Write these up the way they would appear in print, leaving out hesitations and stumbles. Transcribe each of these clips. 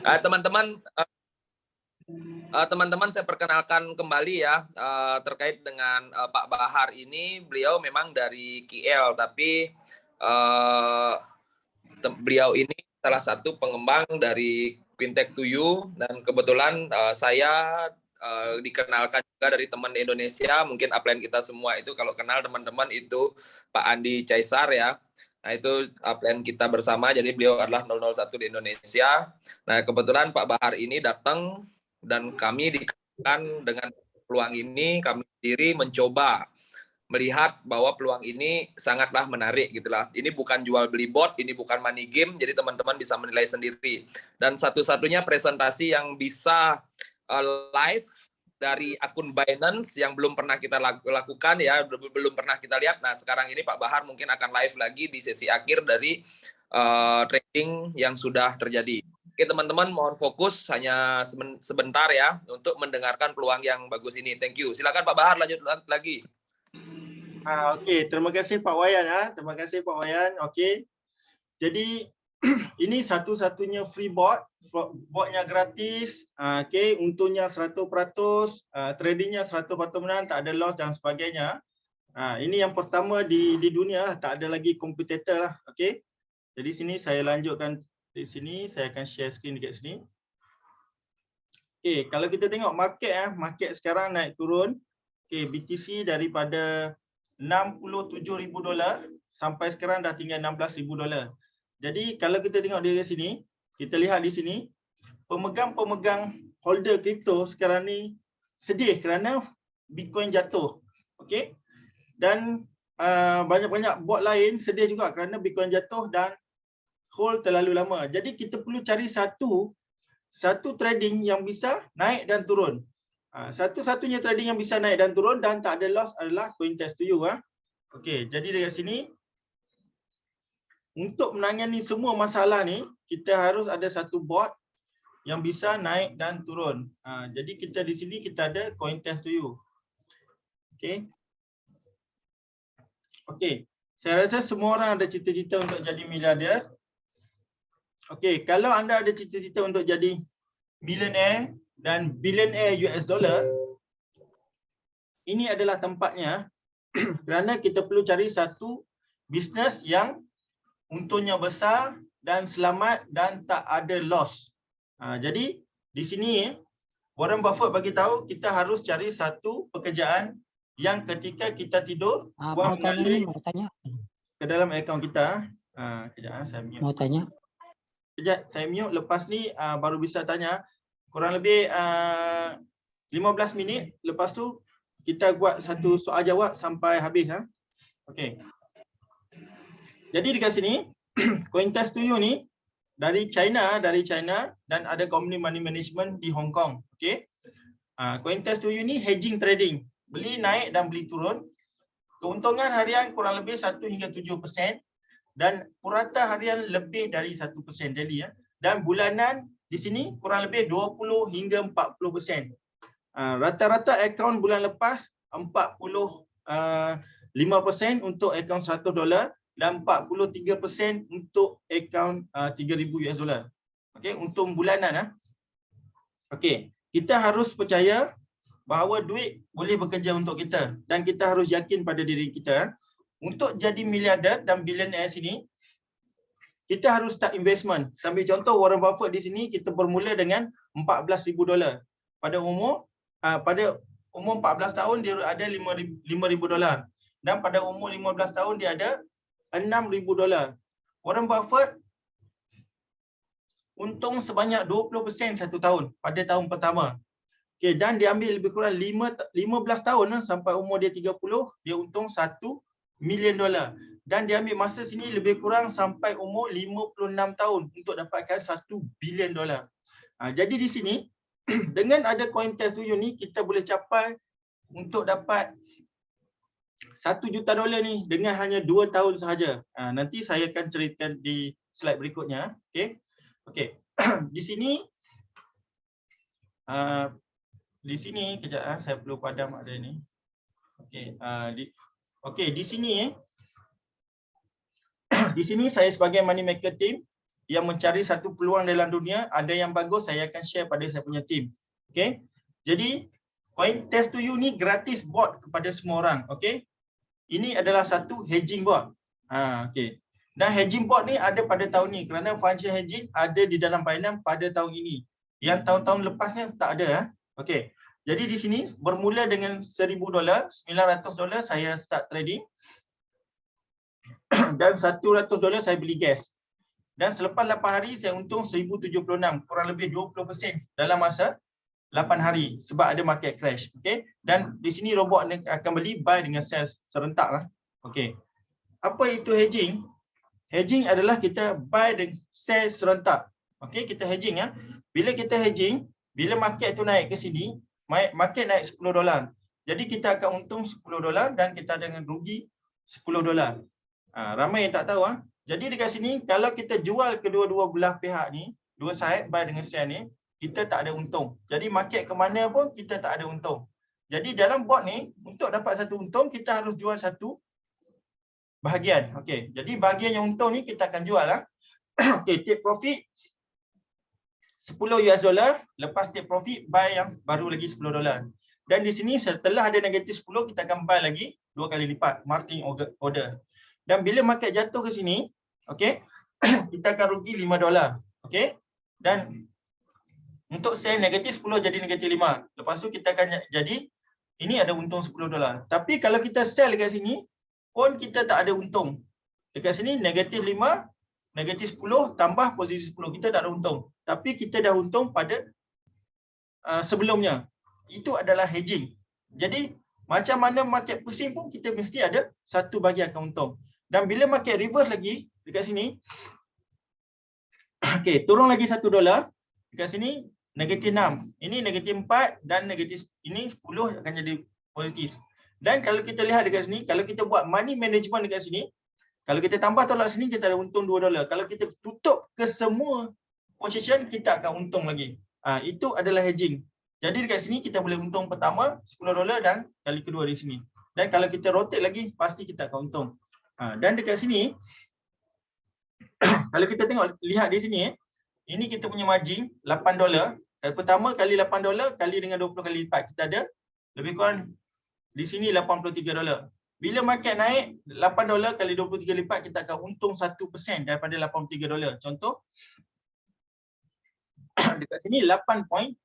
Teman-teman, teman-teman, saya perkenalkan kembali ya, terkait dengan Pak Bahar ini. Beliau memang dari KL, tapi beliau ini salah satu pengembang dari Fintech to You, dan kebetulan saya dikenalkan juga dari teman Indonesia. Mungkin upline kita semua itu kalau kenal teman-teman itu Pak Andi Caesar ya. Nah, itu upline kita bersama, jadi beliau adalah 001 di Indonesia. Nah, kebetulan Pak Bahar ini datang dan kami dikenalkan dengan peluang ini. Kami sendiri mencoba melihat bahwa peluang ini sangatlah menarik gitulah. Ini bukan jual beli bot, ini bukan money game, jadi teman-teman bisa menilai sendiri. Dan satu-satunya presentasi yang bisa live dari akun Binance yang belum pernah kita lakukan ya, belum pernah kita lihat. Nah, sekarang ini Pak Bahar mungkin akan live lagi di sesi akhir dari trading yang sudah terjadi. Oke teman-teman, mohon fokus hanya sebentar ya untuk mendengarkan peluang yang bagus ini. Thank you. Silakan Pak Bahar lanjut lagi. Okey, terima kasih Pak Wayan ya. Terima kasih Pak Wayan. Okey. Jadi ini satu-satunya free bot, botnya gratis. Okey, untungnya 100%, tradingnya 100% menang, tak ada loss dan sebagainya. Ini yang pertama di dunia lah, tak ada lagi kompetitor lah. Okey. Jadi sini saya lanjutkan di sini, saya akan share screen dekat sini. Okey, kalau kita tengok market market sekarang naik turun. Okey, BTC daripada $67,000 sampai sekarang dah tinggal $16,000. Jadi kalau kita tengok dari sini, kita lihat di sini, pemegang-pemegang holder kripto sekarang ni sedih kerana Bitcoin jatuh. Okey. Dan banyak-banyak bot lain sedih juga kerana Bitcoin jatuh dan hold terlalu lama. Jadi kita perlu cari satu trading yang bisa naik dan turun. Satu-satunya trading yang bisa naik dan turun dan tak ada loss adalah CoinTest to You. Okey, jadi dari sini untuk menangani semua masalah ni, kita harus ada satu bot yang bisa naik dan turun. Jadi kita di sini kita ada CoinTest to You. Okey. Okey, saya rasa semua orang ada cita-cita untuk jadi miliarder. Okey, kalau anda ada cita-cita untuk jadi millionaire dan billionaire US dollar, ini adalah tempatnya kerana kita perlu cari satu bisnes yang untungnya besar dan selamat dan tak ada loss. Jadi di sini Warren Buffett bagi tahu kita harus cari satu pekerjaan yang ketika kita tidur wang mengalir ke dalam akaun kita. Kejap saya mute. Mau tanya. Kejap saya mute, lepas ni baru bisa tanya. Kurang lebih 15 minit, lepas tu kita buat satu soal jawab sampai habis. Okey. Jadi dekat sini CoinTest to You ni dari China dan ada company money management di Hong Kong. Okey. CoinTest to You ni hedging trading, beli naik dan beli turun. Keuntungan harian kurang lebih 1 hingga 7% dan purata harian lebih dari 1% daily dan bulanan di sini kurang lebih 20 hingga 40%. Rata-rata akaun bulan lepas 45% untuk akaun $100 dan 43% untuk akaun $3,000. Okey, untuk bulanan. Okey, kita harus percaya bahawa duit boleh bekerja untuk kita dan kita harus yakin pada diri kita. Untuk jadi miliarder dan billionaire sini, kita harus start investment. Sambil contoh Warren Buffett di sini, kita bermula dengan $14,000. Pada umur 14 tahun dia ada $5,000 dan pada umur 15 tahun dia ada $6,000. Warren Buffett untung sebanyak 20% satu tahun pada tahun pertama. Okey, dan dia ambil lebih kurang 15 tahun sampai umur dia 30, dia untung $1 million. Dan dia ambil masa sini lebih kurang sampai umur 56 tahun untuk dapatkan $1 billion. Jadi di sini dengan ada CoinTest to You ni kita boleh capai untuk dapat $1 juta ni dengan hanya 2 tahun sahaja. Nanti saya akan ceritakan di slide berikutnya. Okey. Okey. Di sini kejap saya perlu padam ada ni. Okey, di sini di sini saya sebagai money maker team, yang mencari satu peluang dalam dunia, ada yang bagus, saya akan share pada saya punya team. Okay. Jadi Cointest2You ni gratis bot kepada semua orang. Okay. Ini adalah satu hedging bot. Okay. Dan hedging bot ni ada pada tahun ni kerana function hedging ada di dalam Binance pada tahun ini. Yang tahun-tahun lepasnya tak ada. Okay. Jadi di sini bermula dengan $1,000, $900 saya start trading. Dan $100 saya beli gas. Dan selepas 8 hari saya untung 1076, kurang lebih 20% dalam masa 8 hari sebab ada market crash. Okey. Dan di sini robot akan beli buy dengan sell serentak lah. Okey. Apa itu hedging? Hedging adalah kita buy dan sell serentak. Okey, kita hedging ya. Bila kita hedging, bila market tu naik ke sini, market naik $10. Jadi kita akan untung $10 dan kita akan rugi $10. Ramai yang tak tahu Jadi dekat sini kalau kita jual kedua-dua belah pihak ni, dua side buy dengan sell ni, kita tak ada untung. Jadi market ke mana pun kita tak ada untung. Jadi dalam bot ni untuk dapat satu untung kita harus jual satu bahagian. Okey. Jadi bahagian yang untung ni kita akan jual Okey, take profit $10, lepas take profit buy yang baru lagi $10. Dan di sini setelah ada negatif 10 kita akan buy lagi 2 kali lipat marking order. Dan bila market jatuh ke sini, okey, kita akan rugi $5. Okey. Dan untuk sell negatif 10 jadi negatif 5. Lepas tu kita akan jadi ini ada untung $10. Tapi kalau kita sell dekat sini pun kita tak ada untung. Dekat sini negatif 5, negatif 10 tambah posisi 10. Kita tak ada untung. Tapi kita dah untung pada sebelumnya. Itu adalah hedging. Jadi macam mana market pusing pun kita mesti ada satu bagi akan untung. Dan bila market reverse lagi dekat sini, okey, turun lagi $1. Dekat sini negatif 6. Ini negatif 4 dan negatif ini 10 akan jadi positif. Dan kalau kita lihat dekat sini, kalau kita buat money management dekat sini, kalau kita tambah tolak sini kita ada untung $2. Kalau kita tutup ke semua position kita akan untung lagi. Itu adalah hedging. Jadi dekat sini kita boleh untung pertama $10 dan kali kedua di sini. Dan kalau kita rotate lagi pasti kita akan untung. Dan dekat sini kalau kita tengok lihat di sini ini kita punya margin $8. Kali pertama kali $8 kali dengan 20 kali lipat kita ada lebih kurang di sini $83. Bila market naik $8 kali 23 lipat kita akan untung 1% daripada $83. Contoh dekat sini $8.3.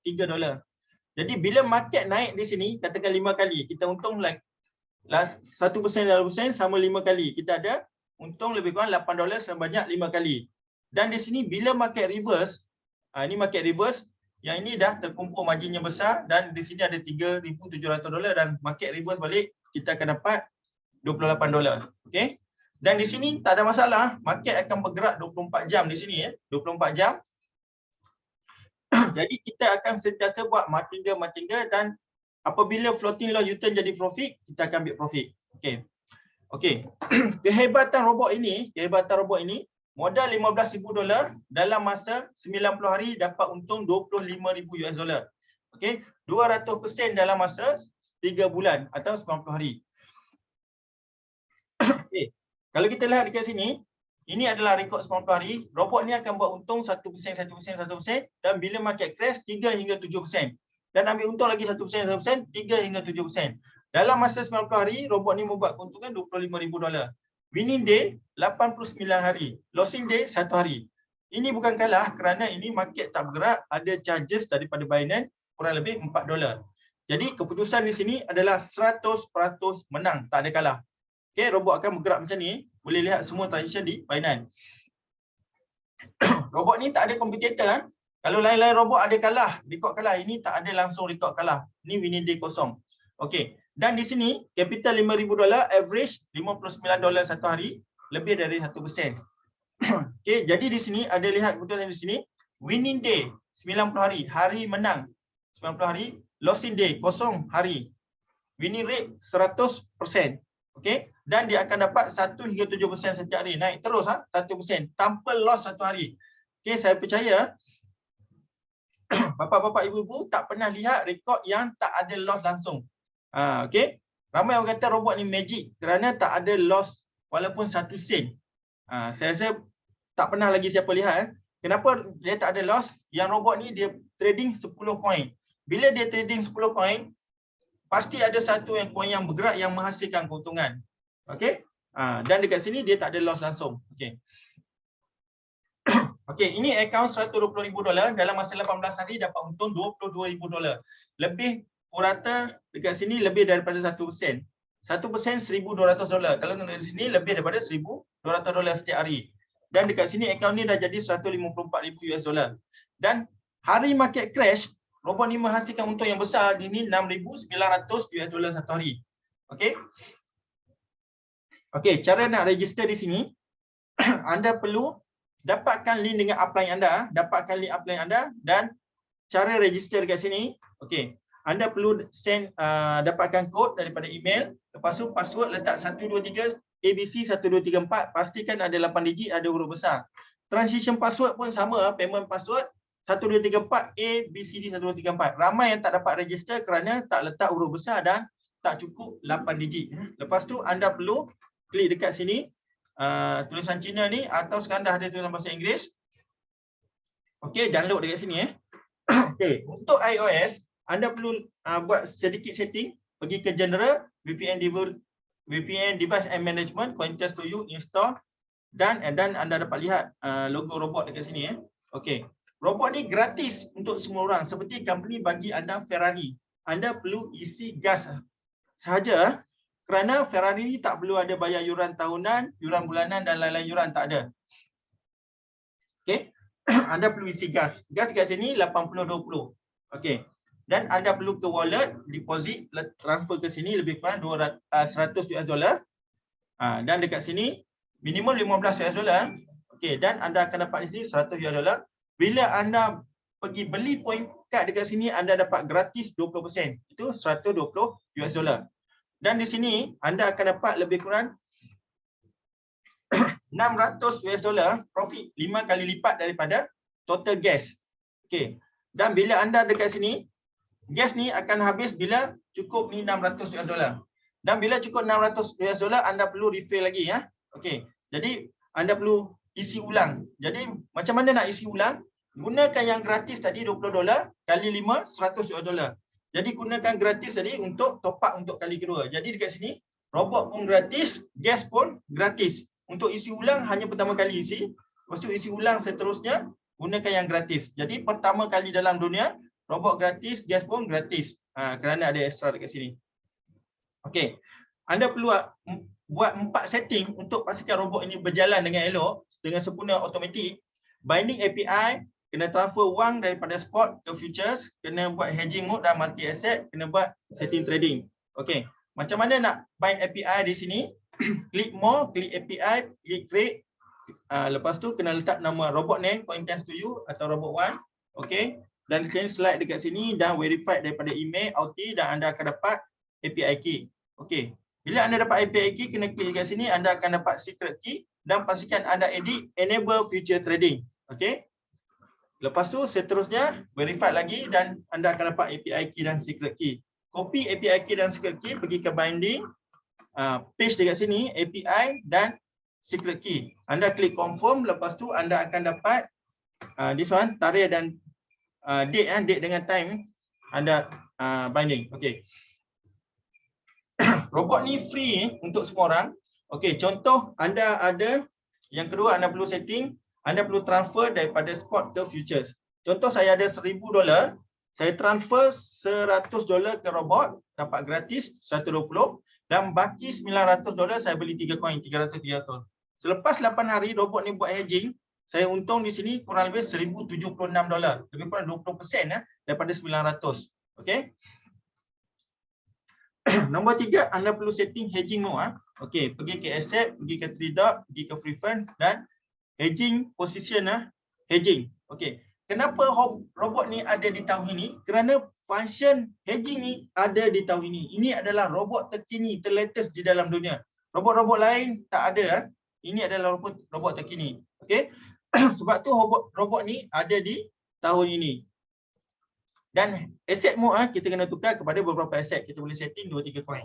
Jadi bila market naik di sini katakan 5 kali kita untung like 1% sama 5 kali. Kita ada untung lebih kurang $8 sebanyak 5 kali. Dan di sini bila market reverse, ini market reverse, yang ini dah terkumpul marginnya besar dan di sini ada $3,700 dan market reverse balik kita akan dapat $28. Okey. Dan di sini tak ada masalah, market akan bergerak 24 jam di sini 24 jam. Jadi kita akan sentiasa buat martingale dan apabila floating loss U-turn jadi profit, kita akan ambil profit. Okey. Okey. Kehebatan robot ini, modal $15,000 dalam masa 90 hari dapat untung $25,000. Okey. 200% dalam masa 3 bulan atau 90 hari. Okey. Kalau kita lihat dekat sini, ini adalah rekod 90 hari. Robot ni akan buat untung 1%, 1%, 1% dan bila market crash 3 hingga 7%. Dan ambil untung lagi 1%, 1%, 3 hingga 7%. Dalam masa 90 hari, robot ni membuat keuntungan $25,000. Winning day 89 hari, losing day 1 hari. Ini bukan kalah kerana ini market tak bergerak, ada charges daripada Binance kurang lebih $4. Jadi keputusan di sini adalah 100% menang, tak ada kalah. Okey, robot akan bergerak macam ni. Boleh lihat semua transaction di Binance. Robot ni tak ada competitor. Kalau lain-lain robot ada kalah, record kalah. Ini tak ada langsung record kalah. Ini winning day kosong. Okey. Dan di sini capital $5,000, average $59 satu hari, lebih dari 1%. Okey, jadi di sini ada lihat kebetulan di sini winning day 90 hari, hari menang 90 hari, losing day kosong hari. Winning rate 100%. Okey, dan dia akan dapat 1 hingga 7% setiap hari, naik terus 1% tanpa loss satu hari. Okey, saya percaya bapa-bapa ibu-ibu tak pernah lihat rekod yang tak ada loss langsung. Okey. Ramai orang kata robot ni magic kerana tak ada loss walaupun 1 sen. Saya rasa tak pernah lagi siapa lihat. Kenapa dia tak ada loss? Yang robot ni dia trading 10 coin. Bila dia trading 10 coin, pasti ada satu yang coin yang bergerak yang menghasilkan keuntungan. Okey? Dan dekat sini dia tak ada loss langsung. Okey. Okey, ini akaun $120,000 dalam masa 18 hari dapat untung $22,000. Lebih purata dekat sini lebih daripada 1%. 1% $1,200. Kalau di sini lebih daripada $1,200 setiap hari. Dan dekat sini akaun ni dah jadi $154,000. Dan hari market crash, robot ni menghasilkan untung yang besar. Ini $6,900 satu hari. Okey. Okey, cara nak register di sini anda perlu dapatkan link dengan upline anda, dan cara register dekat sini. Okey, anda perlu send dapatkan kod daripada email, lepas tu password letak 123 ABC 1234, pastikan ada 8 digit, ada huruf besar. Transition password pun sama, payment password 1234 ABCD 1234. Ramai yang tak dapat register kerana tak letak huruf besar dan tak cukup 8 digit. Lepas tu anda perlu klik dekat sini tulisan Cina ni, atau sekarang dah ada tulisan bahasa Inggeris. Okey, download dekat sini Okey, untuk iOS anda perlu buat sedikit setting, pergi ke general, VPN device and management, Cointest to you, install, dan anda dapat lihat logo robot dekat sini Okey, robot ni gratis untuk semua orang, seperti company bagi anda Ferrari. Anda perlu isi gas sahaja, kerana Ferrari ni tak perlu ada bayar yuran tahunan, yuran bulanan dan lain-lain yuran, tak ada. Okey. Anda perlu isi gas. Gas dekat sini 80-20. Okey. Dan anda perlu ke wallet, deposit, transfer ke sini lebih kurang $100. Dan dekat sini minimum $15. Okey, dan anda akan dapat di sini $100. Bila anda pergi beli point card dekat sini, anda dapat gratis 20%. Itu $120. Dan di sini anda akan dapat lebih kurang $600 profit, 5 kali lipat daripada total gas. Okey. Dan bila anda dekat sini, gas ni akan habis bila cukup ni $600. Dan bila cukup $600, anda perlu refill lagi Okey. Jadi anda perlu isi ulang. Jadi macam mana nak isi ulang? Gunakan yang gratis tadi $20 kali 5 $100. Jadi gunakan gratis tadi untuk top up untuk kali kedua. Jadi dekat sini robot pun gratis, gas pun gratis. Untuk isi ulang hanya pertama kali isi, lepas tu isi ulang seterusnya gunakan yang gratis. Jadi pertama kali dalam dunia robot gratis, gas pun gratis. Kerana ada extra dekat sini. Okey. Anda perlu buat 4 setting untuk pastikan robot ini berjalan dengan elok, dengan sempurna automatik. Binding API, kena transfer wang daripada spot ke futures, kena buat hedging mode dan multi asset, kena buat setting trading. Okey. Macam mana nak bind API di sini? Klik more, klik API, klik create. Lepas tu kena letak nama robot name, Cointest to you atau robot one. Okey. Dan kena slide dekat sini dan verify daripada email, OT, dan anda akan dapat API key. Okey. Bila anda dapat API key, kena klik dekat sini, anda akan dapat secret key dan pastikan anda edit enable future trading. Okey. Lepas tu seterusnya verify lagi dan anda akan dapat API key dan secret key. Copy API key dan secret key, pergi ke binding, paste dekat sini API dan secret key. Anda klik confirm, lepas tu anda akan dapat this one, tarikh dan date dengan time anda binding. Okey. Robot ni free untuk semua orang. Okey, contoh anda ada, yang kedua anda perlu setting, anda perlu transfer daripada spot ke futures. Contoh saya ada $1,000, saya transfer $100 ke robot, dapat gratis 120, dan baki $900 saya beli 3 coin, 300. Selepas 8 hari robot ni buat hedging, saya untung di sini kurang lebih $1,076, lebih kurang 20% daripada 900. Okey. Nombor 3, anda perlu setting hedging mode. Okey, pergi ke asset, pergi ke 3 dot, pergi ke free fund dan hedging position hedging. Okey. Kenapa robot ni ada di tahun ini? Kerana function hedging ni ada di tahun ini. Ini adalah robot terkini, terlatest di dalam dunia. Robot-robot lain tak ada. Ini adalah robot terkini. Okey. Sebab tu robot ni ada di tahun ini. Dan asset mode kita kena tukar kepada beberapa aset. Kita boleh setting 2-3 coin.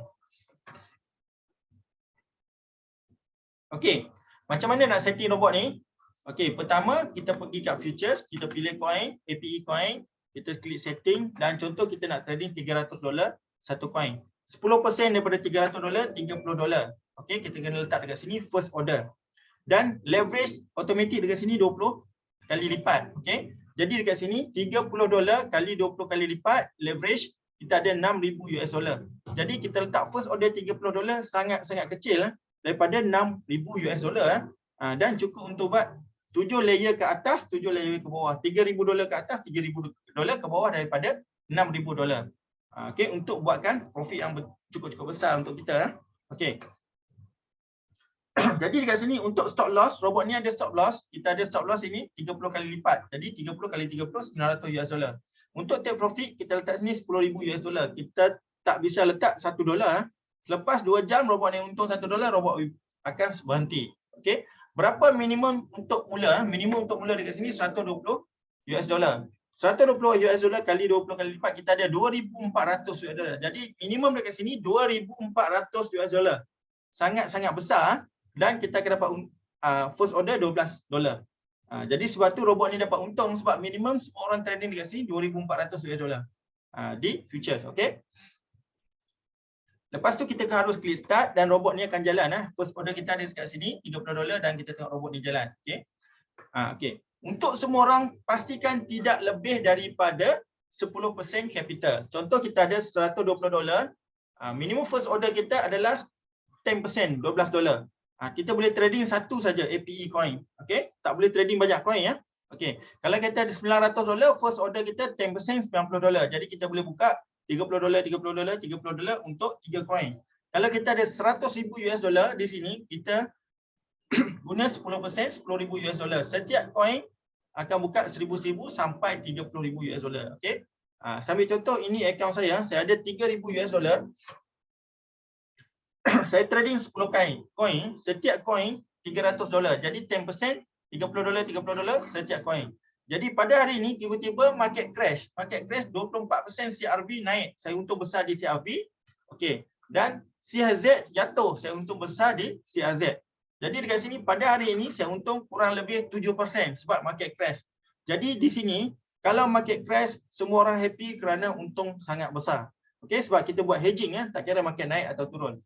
Okey. Macam mana nak setting robot ni? Okey, pertama kita pergi kat futures, kita pilih coin, APE coin, kita klik setting dan contoh kita nak trading $300 satu coin. 10% daripada $300, $30. Okey, kita kena letak dekat sini first order. Dan leverage automatic dekat sini 20 kali lipat. Okey. Jadi dekat sini $30 kali 20 kali lipat leverage kita ada $6,000. Jadi kita letak first order $30 sangat-sangat kecil daripada $6,000 dan cukup untuk buat 7 layer ke atas, 7 layer ke bawah. $3,000 ke atas, $3,000 ke bawah daripada $6,000. Okey, untuk buatkan profit yang cukup-cukup besar untuk kita. Okey. Jadi dekat sini untuk stop loss, robot ni ada stop loss. Kita ada stop loss ini 30 kali lipat. Jadi 30 kali 30 $900. Untuk take profit kita letak sini $10,000. Kita tak bisa letak $1. Selepas 2 jam robot ni untung $1, robot akan berhenti. Okey. Berapa minimum untuk mula? Minimum untuk mula dekat sini $120. $120 kali 20 kali lipat kita ada $2,400. Jadi minimum dekat sini $2,400. Sangat-sangat besar. Dan kita akan dapat first order $12. Jadi sebab tu robot ni dapat untung sebab minimum semua orang trading dekat sini $2,400 di futures. Okey. Lepas tu kita harus klik start dan robot ni akan jalan. First order kita ada dekat sini $30 dan kita tengok robot ni jalan. Okey. Okey. Untuk semua orang pastikan tidak lebih daripada 10% capital. Contoh kita ada $120. Minimum first order kita adalah 10%, $12. Kita boleh trading satu saja APE coin. Okey, tak boleh trading banyak coin ya. Okey, kalau kita ada $900, first order kita 10% $90. Jadi kita boleh buka $30, $30, $30 untuk 3 coin. Kalau kita ada $100,000 di sini, kita guna 10% $10,000. Setiap coin akan buka 1,000 sampai $30,000. Okey. Sambil contoh ini akaun saya ada $3,000. Saya trading 10 coin, setiap coin $300. Jadi 10% $30 setiap coin. Jadi pada hari ini tiba-tiba market crash. Market crash 24% CRV naik. Saya untung besar di CRV. Okey. Dan CRZ jatuh. Saya untung besar di CRZ. Jadi dekat sini pada hari ini saya untung kurang lebih 7% sebab market crash. Jadi di sini kalau market crash semua orang happy kerana untung sangat besar. Okey, sebab kita buat hedging ya, tak kira market naik atau turun.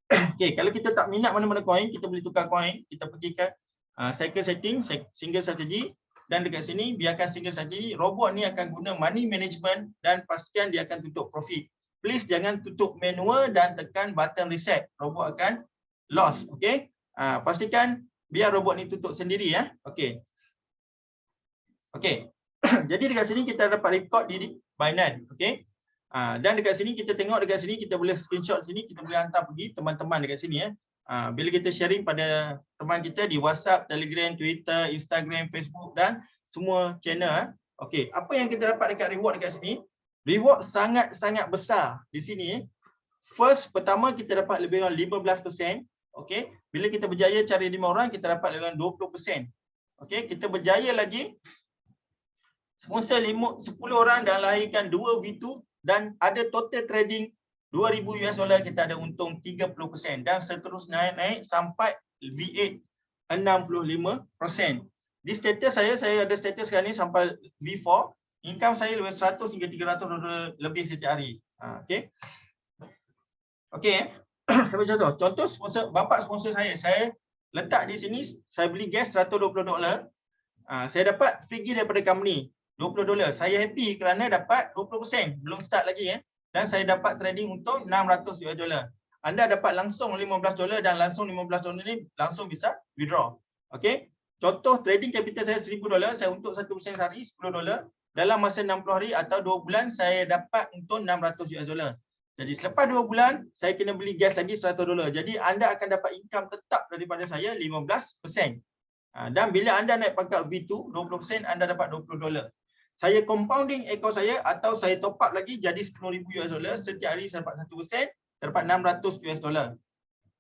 Okey, kalau kita tak minat mana-mana coin, kita boleh tukar coin. Kita pergi ke cycle setting, single strategy dan dekat sini biarkan single strategy. Robot ni akan guna money management dan pastikan dia akan tutup profit. Please jangan tutup manual dan tekan button reset. Robot akan loss. Okey. Pastikan biar robot ni tutup sendiri ya. Okey. Okey. Jadi dekat sini kita dapat record di Binance. Okey. Dan dekat sini kita tengok dekat sini kita boleh screenshot sini, kita boleh hantar pergi teman-teman dekat sini ya. Bila kita sharing pada teman kita di WhatsApp, Telegram, Twitter, Instagram, Facebook dan semua channel. Okey, apa yang kita dapat dekat reward dekat sini? Reward sangat-sangat besar di sini. First, pertama kita dapat lebih kurang 15%. Okey, bila kita berjaya cari 5 orang kita dapat lebih kurang 20%. Okey, kita berjaya lagi sponsor 10 orang dan lahirkan 2 V2 dan ada total trading $2,000 kita ada untung 30% dan seterusnya naik sampai V8 65%. Di status saya ada status sekarang ni sampai V4, income saya lebih 100 hingga $300 lebih setiap hari. Okey. Okey. Sampai contoh sponsor bapak sponsor saya letak di sini saya beli gas $120. Saya dapat free gift daripada company $20. Saya happy kerana dapat 20%. Belum start lagi ya. Dan saya dapat trading untuk $600. Anda dapat langsung $15 dan langsung $15 ni langsung bisa withdraw. Okey. Contoh trading capital saya $1,000, saya untuk 1% sehari $10. Dalam masa 60 hari atau 2 bulan saya dapat untuk $600. Jadi selepas 2 bulan saya kena beli gas lagi $100. Jadi anda akan dapat income tetap daripada saya 15%. Dan bila anda naik pangkat V2 20% anda dapat $20. Saya compounding account saya atau saya top up lagi jadi $10,000. Setiap hari saya dapat 1%, dapat $600.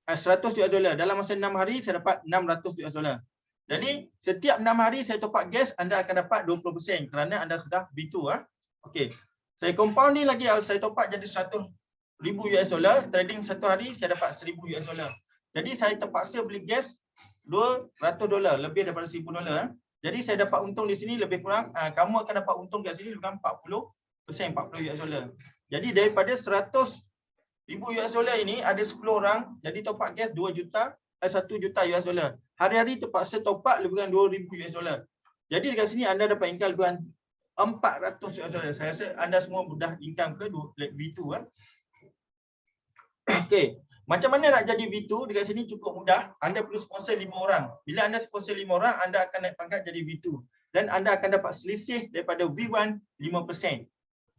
$100. Dalam masa 6 hari saya dapat $600. Jadi setiap 6 hari saya top up gas anda akan dapat 20% kerana anda sudah V2 Okey. Saya compounding lagi saya top up jadi $100,000. Trading satu hari saya dapat $1,000. Jadi saya terpaksa beli gas $200, lebih daripada $1,000. Jadi saya dapat untung di sini lebih kurang, kamu akan dapat untung kat sini lebih kurang 40%, $40. Jadi daripada $100,000 ini ada 10 orang, jadi top up gas $1 juta US$. Hari-hari terpaksa top up lebih kurang $2,000. Jadi dekat sini anda dapat income lebih kurang $400. Saya rasa anda semua mudah income ke V2 kan. Okey. Macam mana nak jadi V2? Dekat sini cukup mudah. Anda perlu sponsor 5 orang. Bila anda sponsor 5 orang, anda akan naik pangkat jadi V2. Dan anda akan dapat selisih daripada V1 5%.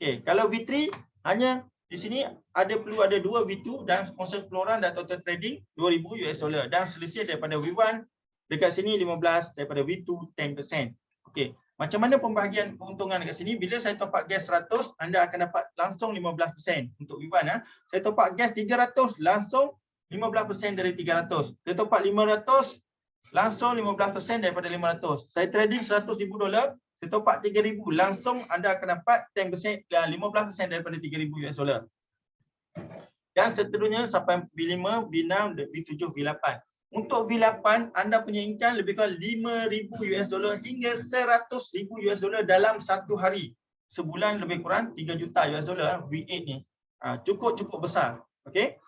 Okey, kalau V3 hanya di sini perlu ada 2 V2 dan sponsor 10 orang dan total trading $2,000 dan selisih daripada V1 dekat sini 15, daripada V2 10%. Okey, macam mana pembahagian keuntungan dekat sini? Bila saya top up gas 100, anda akan dapat langsung 15% untuk V1. Saya top up gas 300, langsung 15% dari 300. Saya top up 500, langsung 15% daripada 500. Saya trading $100,000, saya top up 3,000, langsung anda akan dapat 10%, 15% daripada $3,000. Dan seterusnya sampai V5, V6, V7, V8. Untuk V8, anda punya income lebih kurang $5,000 hingga $100,000 dalam satu hari. Sebulan lebih kurang $3 juta V8 ni. Cukup besar. Okey.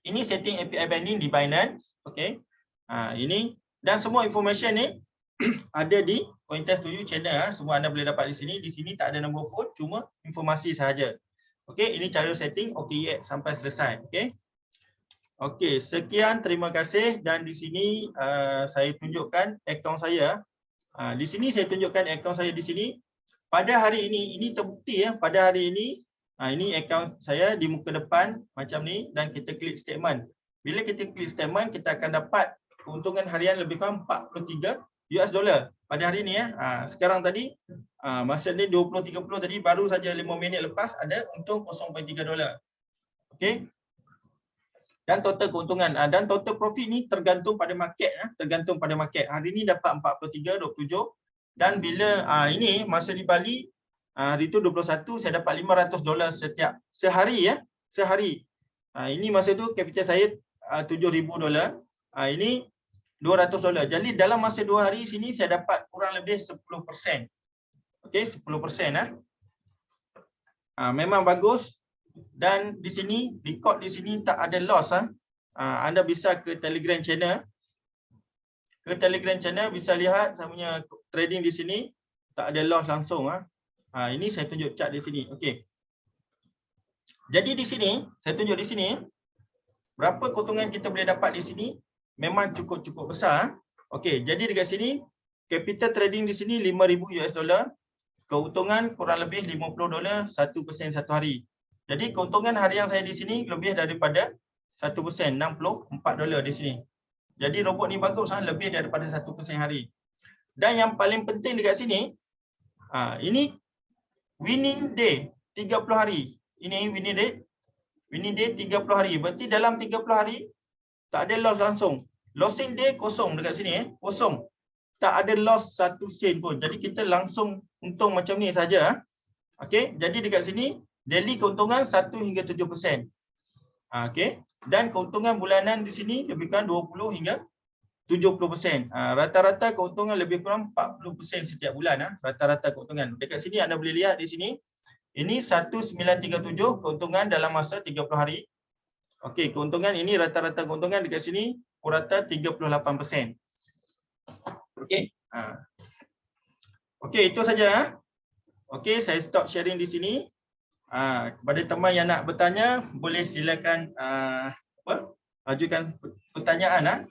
Ini setting API binding di Binance. Okey. Ini dan semua information ni ada di Cointest2U channel. Semua anda boleh dapat di sini. Di sini tak ada nombor phone, cuma informasi sahaja. Okey, ini cara setting OKX sampai selesai. Okey. Okey, sekian, terima kasih. Dan di sini saya tunjukkan akaun saya. Di sini saya tunjukkan akaun saya di sini. Pada hari ini terbukti ya. Pada hari ini akaun saya di muka depan macam ni dan kita klik statement. Bila kita klik statement, kita akan dapat keuntungan harian lebih kurang $43 pada hari ini ya. Sekarang tadi masa ni 20.30 tadi, baru saja 5 minit lepas ada untung $0.3. Okey. Dan total keuntungan dan total profit ni tergantung pada market ya, tergantung pada market. Hari ini dapat 43.27 dan bila ini masa di Bali hari itu 21 saya dapat $500 setiap sehari ya, sehari. Ini masa tu capital saya $7,000. Ini $200. Jadi dalam masa 2 hari sini saya dapat kurang lebih 10%. Okey, 10% memang bagus. Dan di sini record di sini tak ada loss. Anda bisa ke Telegram channel. Ke Telegram channel bisa lihat saya punya trading di sini tak ada loss langsung. Ini saya tunjuk chart di sini. Okey. Jadi di sini saya tunjuk di sini berapa keuntungan kita boleh dapat di sini, memang cukup besar. Okey, jadi dekat sini capital trading di sini $5,000. Keuntungan kurang lebih $50, 1% satu hari. Jadi keuntungan harian saya di sini lebih daripada 1%, $64 di sini. Jadi robot ni bagus, lebih daripada 1% hari. Dan yang paling penting dekat sini, ini winning day 30 hari. Ini winning day 30 hari. Berarti dalam 30 hari tak ada loss langsung. Losing day kosong dekat sini kosong. Tak ada loss 1 sen pun. Jadi kita langsung untung macam ni saja. Okey, jadi dekat sini daily keuntungan 1 hingga 7%. Okey. Dan keuntungan bulanan di sini lebih kurang 20 hingga 70%. Rata-rata keuntungan lebih kurang 40% setiap bulan. Rata-rata keuntungan. Dekat sini anda boleh lihat di sini. Ini 1937 keuntungan dalam masa 30 hari. Okey, keuntungan ini rata-rata keuntungan dekat sini purata 38%. Okey. Okey, itu saja. Okey, saya stop sharing di sini. Kepada teman yang nak bertanya, boleh silakan ajukan pertanyaan.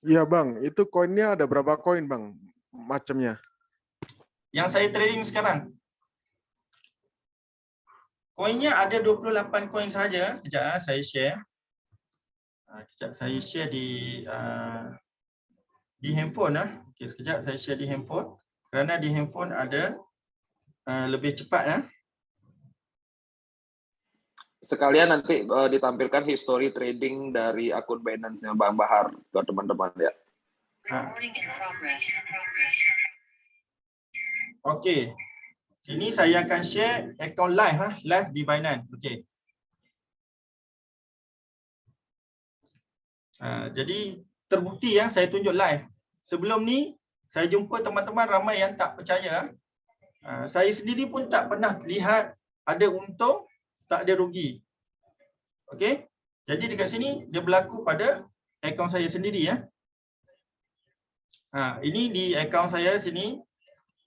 Ya bang, itu koinnya ada berapa koin bang macamnya? Yang saya trading sekarang. Koinnya ada 28 koin saja. Sekejap saya share. Sekejap saya share di handphone. Okey, sekejap saya share di handphone. Kerana di handphone ada lebih cepat. Sekalian nanti ditampilkan history trading dari akun Binance-nya Bang Bahar buat teman-teman ya. Okey. Sini saya akan share akaun live di Binance. Okey. Jadi terbukti yang saya tunjuk live. Sebelum ni saya jumpa teman-teman ramai yang tak percaya. Saya sendiri pun tak pernah lihat ada untung, tak ada rugi. Okey. Jadi dekat sini dia berlaku pada akaun saya sendiri ya. Ini di akaun saya sini.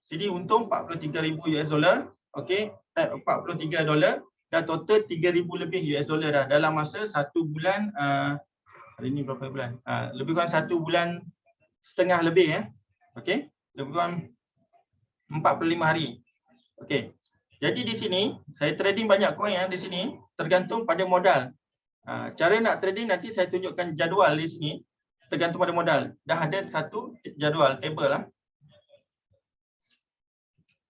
Sini untung 43,000 US dollar. Okey, 43 dolar dan total 3,000 lebih US dollar dah dalam masa 1 bulan. Hari ni berapa bulan? Lebih kurang 1 bulan setengah lebih ya. Okey, lebih kurang 45 hari. Okey. Jadi di sini saya trading banyak coin di sini tergantung pada modal. Cara nak trading nanti saya tunjukkan jadual di sini tergantung pada modal. Dah ada satu jadual table lah.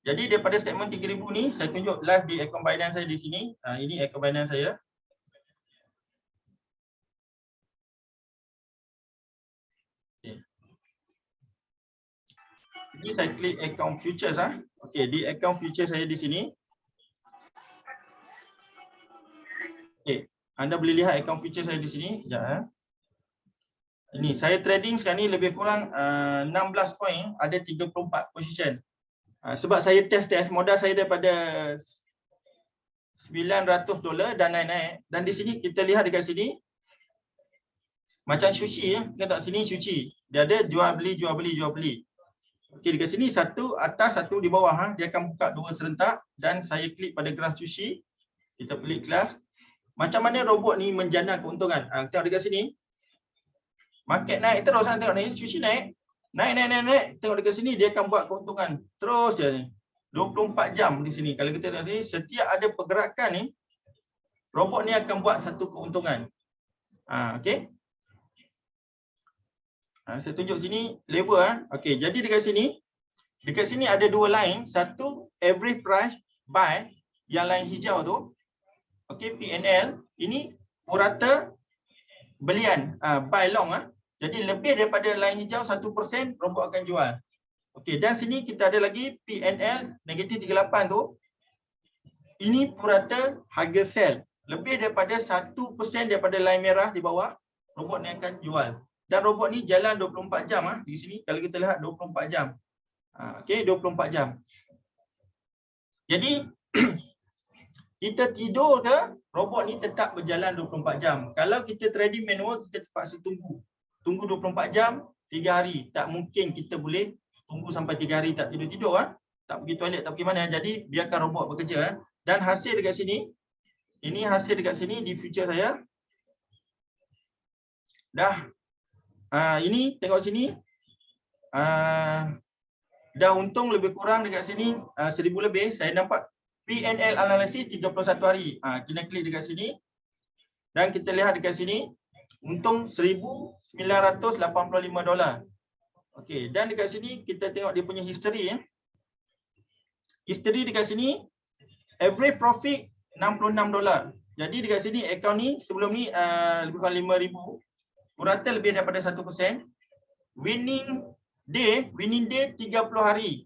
Jadi daripada statement 3,000 ni saya tunjuk live di akaun Binance saya di sini. Ini akaun Binance saya. Okay. Ini saya klik akaun futures Okey, di akaun futures saya di sini. Okey, anda boleh lihat akaun futures saya di sini. Sekejap Ini saya trading sekarang ni lebih kurang 16 coin, ada 34 position. Sebab saya test modal saya daripada $900 dan naik-naik. Dan di sini kita lihat dekat sini macam sushi ya, kita tak sini sushi. Dia ada jual beli jual beli jual beli. Okey, dekat sini satu atas satu di bawah dia akan buka dua serentak dan saya klik pada graf sushi. Kita klik kelas. Macam mana robot ni menjana keuntungan? Tengok dekat sini. Market naik terus tengok ni, sushi naik. Naik. Tengok dekat sini dia akan buat keuntungan. Terus dia ni. 24 jam di sini. Kalau kita tengok sini, setiap ada pergerakan ni, robot ni akan buat satu keuntungan. Okey. Saya tunjuk sini level Okey, jadi dekat sini ada dua line, satu average price buy, yang line hijau tu. Okey, PNL, ini purata belian, buy long Jadi lebih daripada line hijau 1%, robot akan jual. Okey, dan sini kita ada lagi PNL negatif 38 tu. Ini purata harga sell. Lebih daripada 1% daripada line merah di bawah, robot ni akan jual. Dan robot ni jalan 24 jam di sini. Kalau kita lihat 24 jam. Okey, 24 jam. Jadi kita tidur ke, robot ni tetap berjalan 24 jam. Kalau kita trading manual, kita terpaksa tunggu. Tunggu 24 jam, 3 hari. Tak mungkin kita boleh tunggu sampai 3 hari tak tidur-tidur. Tak pergi toilet, tak pergi mana. Jadi biarkan robot bekerja. Dan hasil dekat sini, ini hasil dekat sini di future saya. Dah. Ini tengok sini. Dah untung lebih kurang dekat sini 1,000 lebih. Saya nampak PNL analisis 31 hari. Kita klik dekat sini. Dan kita lihat dekat sini. Untung $1,985. Okey, dan dekat sini kita tengok dia punya history History dekat sini average profit $66. Jadi dekat sini akaun ni sebelum ni lebih kurang 5,000. Purata lebih daripada 1%. Winning day 30 hari.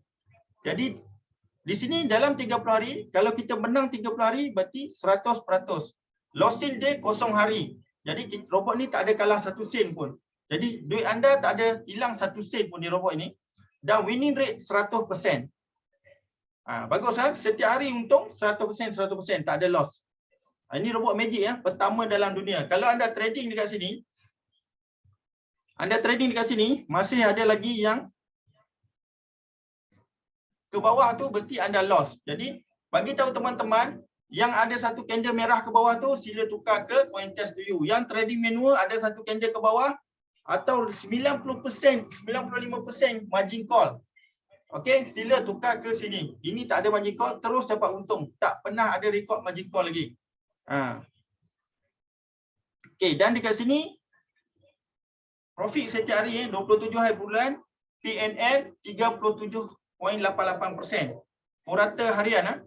Jadi di sini dalam 30 hari, kalau kita menang 30 hari berarti 100%. Losing day 0 hari. Jadi robot ni tak ada kalah 1 sen pun. Jadi duit anda tak ada hilang 1 sen pun di robot ini. Dan winning rate 100%. Bagus setiap hari untung 100%, tak ada loss. Ini robot magic pertama dalam dunia. Kalau anda trading dekat sini, masih ada lagi yang ke bawah tu berarti anda loss. Jadi bagi tahu teman-teman yang ada satu candle merah ke bawah tu sila tukar ke CoinTest to you. Yang trading manual ada satu candle ke bawah atau 90%, 95% margin call. Okey, sila tukar ke sini. Ini tak ada margin call, terus dapat untung. Tak pernah ada rekod margin call lagi. Okey, dan dekat sini profit setiap hari 27 hari bulan, PNL 37.88%. Purata harian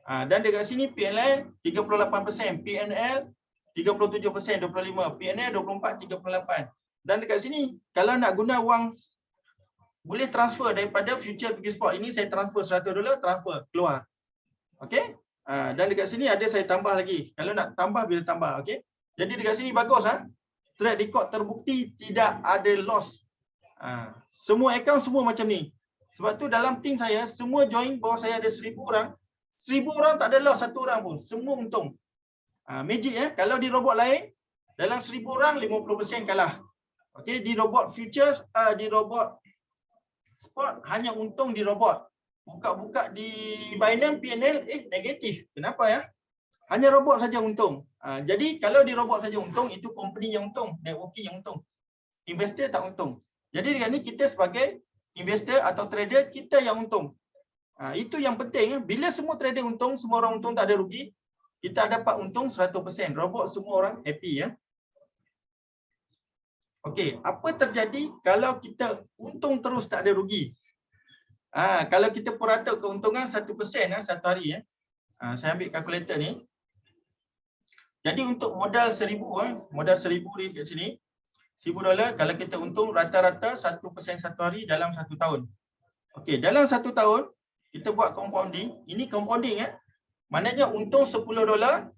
dan dekat sini PNL 38%, PNL 37%, 25, PNL 24, 38. Dan dekat sini kalau nak guna wang boleh transfer daripada future pergi spot. Ini saya transfer $100, transfer keluar. Okey? Dan dekat sini ada saya tambah lagi. Kalau nak tambah bila tambah, okey? Jadi dekat sini bagus track record terbukti tidak ada loss. Semua account semua macam ni. Sebab tu dalam tim saya, semua join bawah saya ada 1,000 orang. 1,000 orang tak ada loss satu orang pun. Semua untung. Magic ya. Kalau di robot lain, dalam 1,000 orang 50% kalah. Okey, di robot futures, di robot spot hanya untung di robot. Buka-buka di Binance PNL, negatif. Kenapa ya? Hanya robot saja untung. Jadi kalau di robot saja untung, itu company yang untung, networking yang untung. Investor tak untung. Jadi dengan ni kita sebagai investor atau trader, kita yang untung. Itu yang penting. Bila semua trader untung, semua orang untung, tak ada rugi, kita dapat untung 100%. Robot semua orang happy ya. Okey, apa terjadi kalau kita untung terus tak ada rugi? Kalau kita purata keuntungan 1% satu hari ya. Saya ambil kalkulator ni. Jadi untuk modal 1,000 modal 1,000 ni kat sini, $1,000 kalau kita untung rata-rata 1% satu hari dalam 1 tahun. Okey, dalam 1 tahun kita buat compounding. Ini compounding ya. Maknanya untung $10,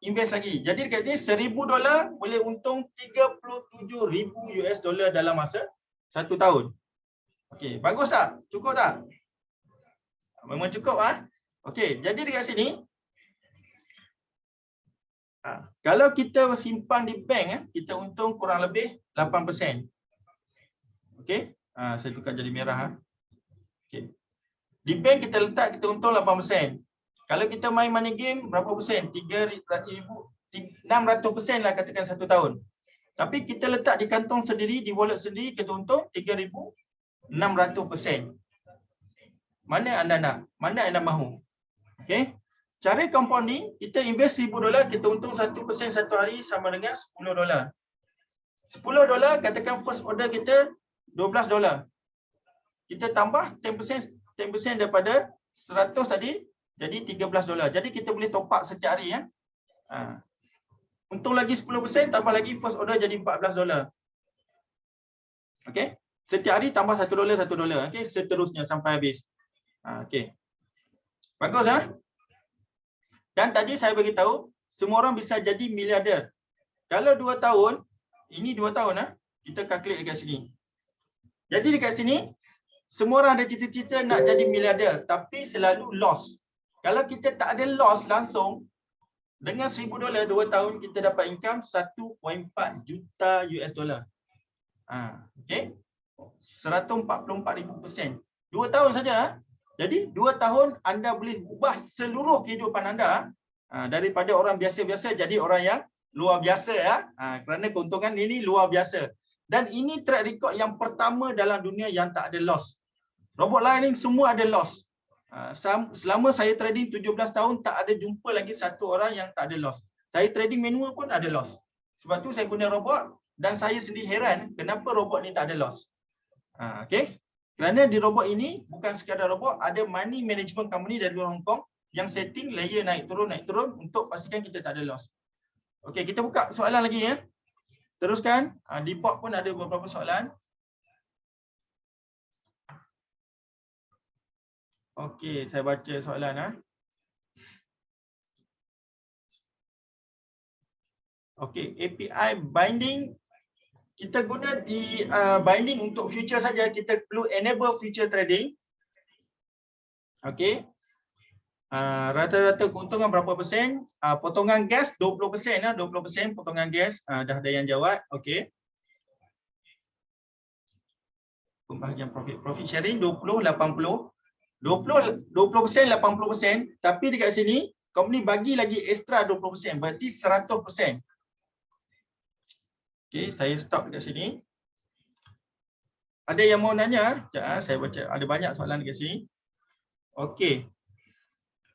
invest lagi. Jadi dekat ni $1,000 boleh untung $37,000 dalam masa 1 tahun. Okey, bagus tak? Cukup tak? Memang cukup Okey, jadi dekat sini kalau kita simpan di bank kita untung kurang lebih 8%. Okey, saya tukar jadi merah Okey. Di bank kita letak kita untung 8%. Kalau kita main money game berapa persen? 600% lah katakan 1 tahun. Tapi kita letak di kantong sendiri, di wallet sendiri kita untung 3,600%. Mana anda nak? Mana anda mahu? Okey. Cara compounding, kita invest $1,000, kita untung 1% satu hari sama dengan $10. $10 katakan first order kita $12. Kita tambah 10% daripada 100 tadi jadi $13. Jadi kita boleh top up setiap hari ya. Untung lagi 10%, tambah lagi first order jadi $14. Okey. Setiap hari tambah $1. Okey, seterusnya sampai habis. Okey. Bagus Dan tadi saya bagi tahu semua orang bisa jadi miliarder. Kalau 2 tahun, ini 2 tahun kita calculate dekat sini. Jadi dekat sini semua orang ada cita-cita nak jadi miliarder tapi selalu loss. Kalau kita tak ada loss langsung, dengan $1,000 2 tahun kita dapat income 1.4 juta US$. Okey. 144,000%. 2 tahun saja. Jadi 2 tahun anda boleh ubah seluruh kehidupan anda daripada orang biasa-biasa jadi orang yang luar biasa kerana keuntungan ini luar biasa. Dan ini track record yang pertama dalam dunia yang tak ada loss. Robot lain ni semua ada loss. Selama saya trading 17 tahun tak ada jumpa lagi satu orang yang tak ada loss. Saya trading manual pun ada loss. Sebab tu saya guna robot dan saya sendiri heran kenapa robot ni tak ada loss. Okey. Kerana di robot ini bukan sekadar robot, ada money management company dari Hong Kong yang setting layer naik turun untuk pastikan kita tak ada loss. Okey, kita buka soalan lagi ya. Teruskan. Di board pun ada beberapa soalan. Okey, saya baca soalan Okey, API binding kita guna di binding untuk future saja, kita perlu enable future trading. Okey. Rata-rata keuntungan berapa persen? Potongan gas 20%, 20% potongan gas. Dah ada yang jawab. Okey. Pembahagian profit sharing 20 80. 20% 80%, tapi dekat sini company bagi lagi extra 20%, berarti 100%. Okey, saya stop dekat sini. Ada yang mau nanya? Sekejap, saya baca. Ada banyak soalan dekat sini. Okey.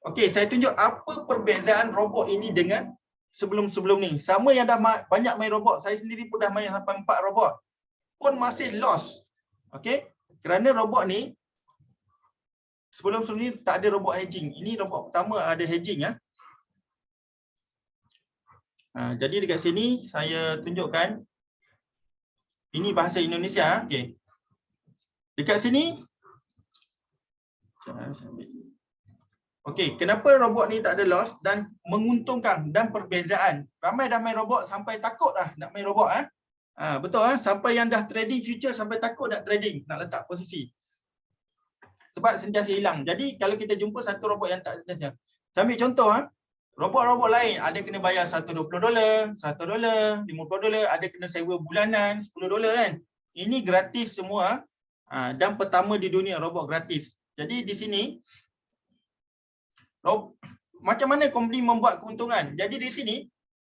Okey, saya tunjuk apa perbezaan robot ini dengan sebelum-sebelum ni. Sama yang dah banyak main robot. Saya sendiri pun dah main sampai 4 robot. Pun masih loss. Okey. Kerana robot ni, sebelum-sebelum ni tak ada robot hedging. Ini robot pertama ada hedging Jadi dekat sini saya tunjukkan ini bahasa Indonesia. Okey. Dekat sini Okey, kenapa robot ni tak ada loss dan menguntungkan dan perbezaan. Ramai dah main robot sampai takut dah nak main robot betul sampai yang dah trading future sampai takut nak trading, nak letak posisi. Sebab sentiasa hilang. Jadi kalau kita jumpa satu robot yang tak sentiasa. Saya ambil contoh robot-robot lain ada kena bayar $120, $1, $50, ada kena sewa bulanan $10 kan. Ini gratis semua dan pertama di dunia robot gratis. Jadi di sini macam mana company membuat keuntungan? Jadi di sini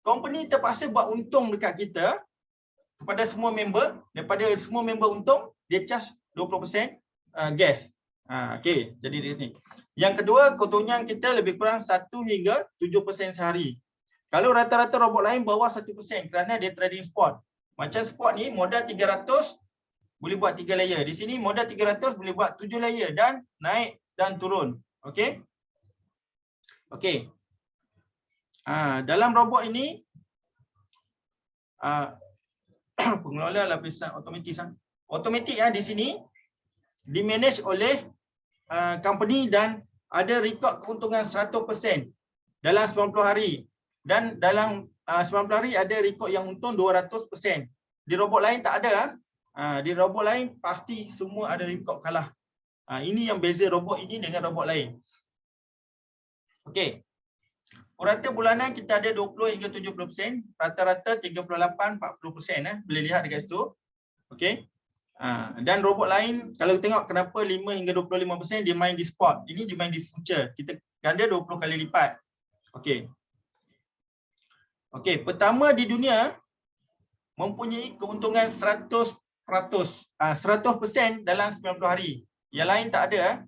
company terpaksa buat untung dekat kita kepada semua member, daripada semua member untung dia charge 20% gas. Okey, jadi di sini. Yang kedua, keuntungan kita lebih kurang 1 hingga 7% sehari. Kalau rata-rata robot lain bawah 1% kerana dia trading spot. Macam spot ni modal 300 boleh buat 3 layer. Di sini modal 300 boleh buat 7 layer dan naik dan turun. Okey. Okey. Dalam robot ini pengelola lapisan otomatik di sini dimanage oleh company dan ada rekod keuntungan 100% dalam 90 hari dan dalam 90 hari ada rekod yang untung 200%. Di robot lain tak ada. Di robot lain pasti semua ada rekod kalah. Ini yang beza robot ini dengan robot lain. Okey. Purata bulanan kita ada 20 hingga 70%, rata-rata 38-40%. Boleh lihat dekat situ. Okey. Dan robot lain kalau tengok kenapa 5 hingga 25% dia main di spot. Ini dia main di future. Kita ganda 20 kali lipat. Okey. Okey, pertama di dunia mempunyai keuntungan 100%. 100% dalam 90 hari. Yang lain tak ada.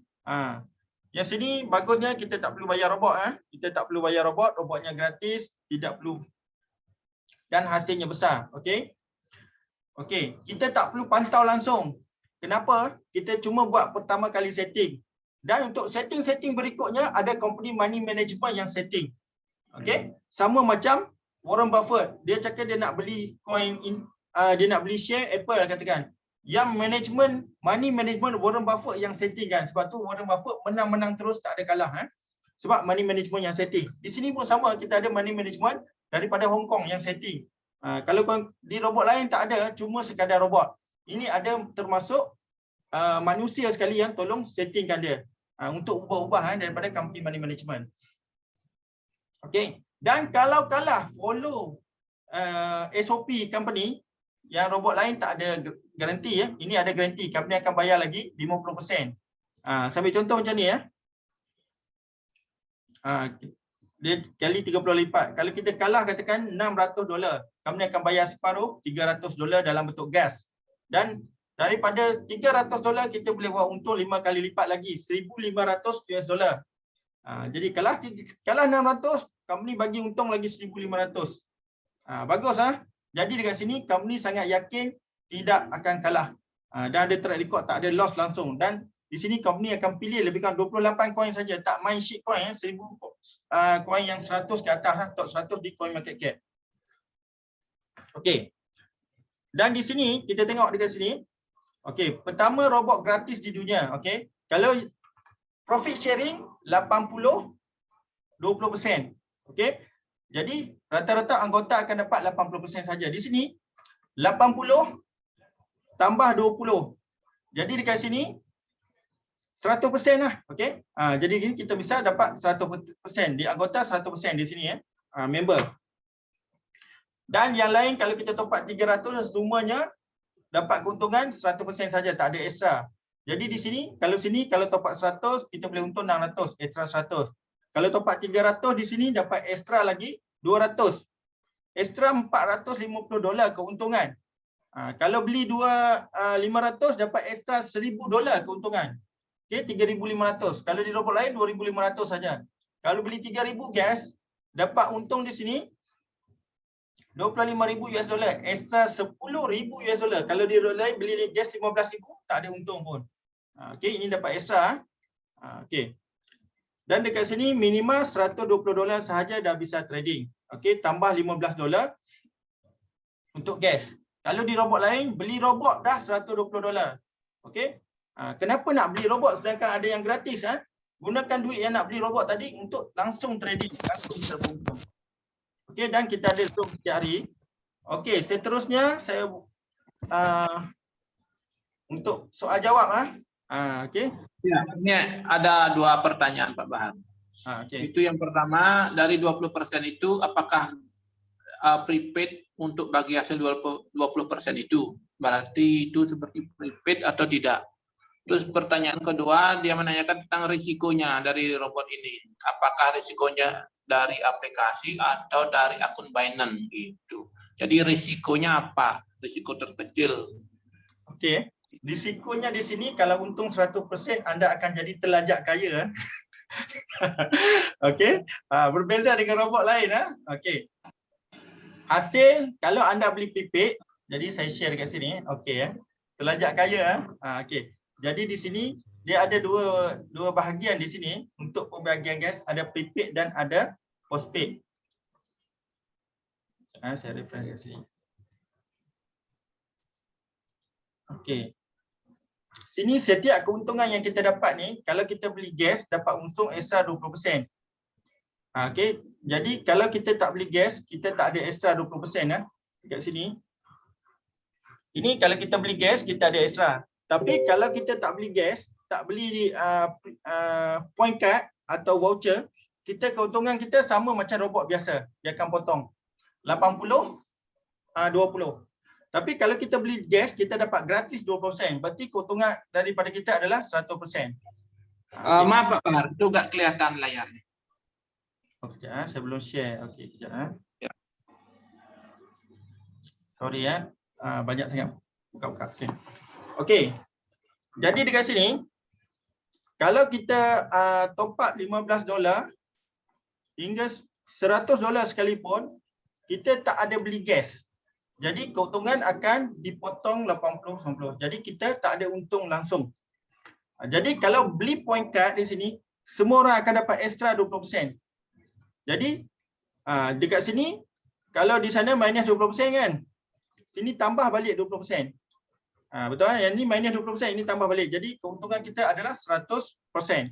Yang sini bagusnya kita tak perlu bayar robot. Kita tak perlu bayar robot, robotnya gratis, tidak perlu. Dan hasilnya besar. Okey. Okey, kita tak perlu pantau langsung. Kenapa? Kita cuma buat pertama kali setting. Dan untuk setting-setting berikutnya ada company money management yang setting. Okey, sama macam Warren Buffett. Dia cakap dia nak beli coin, dia nak beli share Apple katakan. Yang money management Warren Buffett yang setting kan. Sebab tu Warren Buffett menang-menang terus, tak ada kalah. Sebab money management yang setting. Di sini pun sama, kita ada money management daripada Hong Kong yang setting. Kalau di robot lain tak ada, cuma sekadar robot. Ini ada termasuk manusia sekali yang tolong settingkan dia untuk ubah-ubah daripada company money management. Okey. Dan kalau kalah follow SOP company, yang robot lain tak ada garanti ini ada garanti, company akan bayar lagi 50%. Saya ambil contoh macam ni dia kali 30 lipat. Kalau kita kalah katakan $600, company akan bayar separuh $300 dalam bentuk gas. Dan daripada $300 kita boleh buat untung 5 kali lipat lagi, $1,500. Jadi kalah 600, company bagi untung lagi 1,500. Bagus Jadi dekat sini company sangat yakin tidak akan kalah. Dan ada track record, tak ada loss langsung. Dan di sini company akan pilih lebih kurang 28 koin saja, tak main shit coin 1000 koin yang 100 ke atas, top 100 di coin market cap. Okey. Dan di sini kita tengok dekat sini. Okey, pertama robot gratis di dunia, okey. Kalau profit sharing 80 20%. Okey. Jadi rata-rata anggota akan dapat 80% saja. Di sini 80 tambah 20. Jadi dekat sini 100% lah. Okey. Jadi ini kita bisa dapat 100%. Di anggota 100% di sini member. Dan yang lain kalau kita top up 300 semuanya dapat keuntungan 100% saja, tak ada extra. Jadi di sini kalau top up 100 kita boleh untung 600, extra 100. Kalau top up 300 di sini dapat extra lagi 200. Extra $450 keuntungan. Kalau beli 500 dapat extra $1,000 keuntungan. Okey, 3,500. Kalau di robot lain 2,500 saja. Kalau beli 3,000 gas dapat untung di sini $25,000, extra $10,000. Kalau di robot lain beli gas 15,000 tak ada untung pun. Okey, ini dapat extra. Okey. Dan dekat sini minimal $120 sahaja dah bisa trading. Okey, tambah $15 untuk gas. Kalau di robot lain beli robot dah $120. Okey. Kenapa nak beli robot sedangkan ada yang gratis gunakan duit yang nak beli robot tadi untuk langsung trading, langsung kita beruntung. Okey, dan kita ada Zoom setiap hari. Okey, seterusnya saya untuk soal jawab okey. Ya, ini ada 2 pertanyaan Pak Bahar. Okey. Itu yang pertama, dari 20% itu apakah prepaid untuk bagi hasil 20% itu? Berarti itu seperti prepaid atau tidak? Terus pertanyaan kedua, dia menanyakan tentang risikonya dari robot ini. Apakah risikonya dari aplikasi atau dari akun Binance gitu. Jadi risikonya apa? Risiko terkecil. Okey. Risikonya di sini kalau untung 100% anda akan jadi telajak kaya. Okey. Berbeza dengan robot lain Okey. Hasil kalau anda beli prepaid, jadi saya share kat sini. Okey telajak kaya okey. Jadi di sini dia ada dua bahagian di sini untuk pembagian guys, ada prepaid dan ada postpaid. Saya refer kat sini. Okey. Sini setiap keuntungan yang kita dapat ni, kalau kita beli gas dapat untung ekstra 20%. Okey. Jadi kalau kita tak beli gas, kita tak ada ekstra 20% kat sini. Ini kalau kita beli gas, kita ada ekstra. Tapi kalau kita tak beli gas, tak beli point card atau voucher, keuntungan kita sama macam robot biasa. Dia akan potong 80 20. Tapi kalau kita beli gas, kita dapat gratis 20%. Berarti keuntungan daripada kita adalah 100%. Maaf Pak Bahar, itu nggak kelihatan layarnya. Okey, saya belum share. Okey, kejap. Ya. Sorry banyak sangat buka-buka. Okey. Okey. Jadi dekat sini kalau kita top up $15 hingga $100 sekalipun, kita tak ada beli gas. Jadi keuntungan akan dipotong 80-90. Jadi kita tak ada untung langsung. Jadi kalau beli point card di sini, semua orang akan dapat ekstra 20%. Jadi dekat sini kalau di sana minus 20% kan. Sini tambah balik 20%. Betul kan? Yang ni minus 20%, ini tambah balik. Jadi keuntungan kita adalah 100%.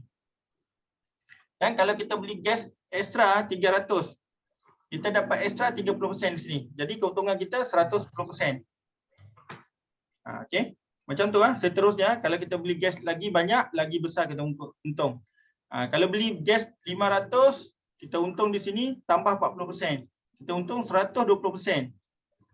Dan kalau kita beli gas ekstra 300, kita dapat ekstra 30% di sini. Jadi keuntungan kita 110%. Okey. Macam tu seterusnya kalau kita beli gas lagi banyak, lagi besar kita untung. Kalau beli gas 500, kita untung di sini tambah 40%. Kita untung 120%.